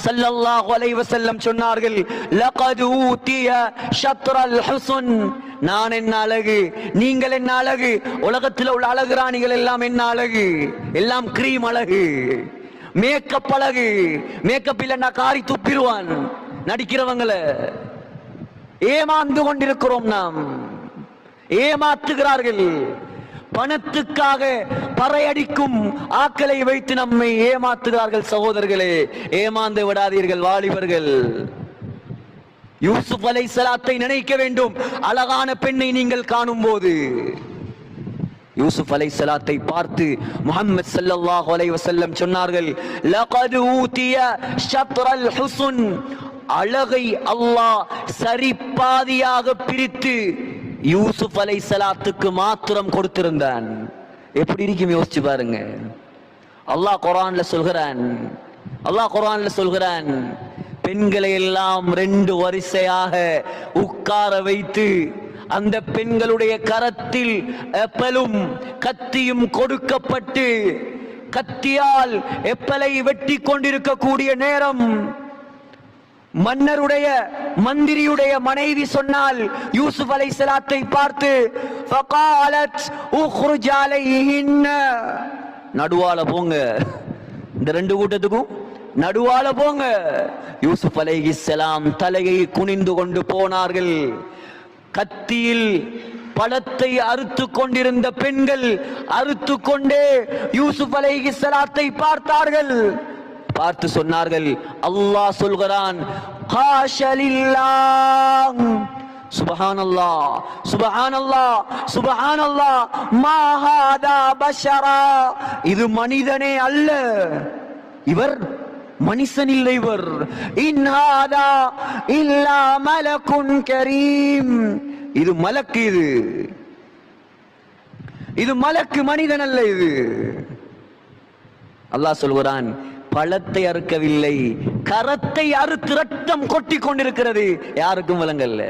ஸல்லல்லாஹு அலைஹி வஸல்லம் சொன்னார்கள், லகத் ஊதிய ஷத்ரல் ஹுஸ்ன். நான் என்ன அழகு, நீங்கள் என்ன அழகு, உலகத்தில் உள்ள அழகு ராணிகள் எல்லாம் என்ன அழகு, எல்லாம் கிரீம் அழகு, மேக்கப் அழகு. மேக்கப் இல்லைன்னா காரி துப்பிடுவான் நடிக்கிறவங்கள. ஏமாந்து கொண்டிருக்கிறோம் நாம், ஏமாத்துகிறார்கள். பணத்துக்காக பறையடிக்கும் ஆக்களை வைத்து நம்மை ஏமாத்துகிறார்கள். சகோதரர்களே, ஏமாந்து விடாதீர்கள் வாலிபர்கள். யூசுப் அலைஹிஸ்ஸலாத்தை நினைக்க வேண்டும். அழகான பெண்ணை நீங்கள் காணும் போது யூசுப் அலைஹிஸ்ஸலாத்தை பார்த்து முஹம்மது ஸல்லல்லாஹு அலைஹி வஸல்லம் சொன்னார்கள், லகத் ஊதிய ஷத்ரல் ஹுஸ்ன். அழகை அல்லாஹ் சரிபாதியாக பிரித்து யூசுப் அலைஹிஸ்ஸலாத்துக்கு மாத்திரம் கொடுத்திருந்தான். எப்படி இருக்கும் யோசிச்சு பாருங்க. அல்லாஹ் குர்ஆன்ல சொல்கிறான், பெண்களை எல்லாம் 2 வரிசையாக உட்கார வைத்து அந்த பெண்களுடைய கரத்தில் எப்பலும் கத்தியும் கொடுக்கப்பட்டு கத்தியால் எப்பலை வெட்டி கொண்டிருக்கக்கூடிய நேரம் மந்திரியுடைய மனைவி சொன்னால் யூசுப் அலைஹிஸ்ஸலாத்தை பார்த்து, ஃபகாலத் உக்ருஜ் அலைஹின்ன, நடுவால போங்க, இந்த 2 கூட்டத்துக்கும் நடுவால போங்க. யூசுப் அலைஹிஸ்ஸலாம் தலையை குனிந்து கொண்டு போனார்கள். கத்தியில் பழத்தை அறுத்து கொண்டிருந்த பெண்கள் அறுத்து கொண்டே யூசுப் அலைஹிஸ்ஸலாத்தை பார்த்தார்கள். பார்த்து சொன்னார்கள், அல்லாஹ் சொல்கிறான், காஷலில்லாஹ், சுப்ஹானல்லாஹ் சுப்ஹானல்லாஹ் சுப்ஹானல்லாஹ், மா ஹாதா பஷரா, இது மனிதனே அல்ல, இவர் மனுஷன் இல்லை, இவர் இன் ஹாதா இல்லா மலக்குன் கரீம், இது மலக்கு, இது மலக்கு, மனிதன் அல்ல இது. அல்லாஹ் சொல்கிறான், பழத்தை அறுக்கவில்லை, கரத்தை அறுத்து ரத்தம் கொட்டி கொண்டிருக்கிறது, யாருக்கும் விளங்கல்ல.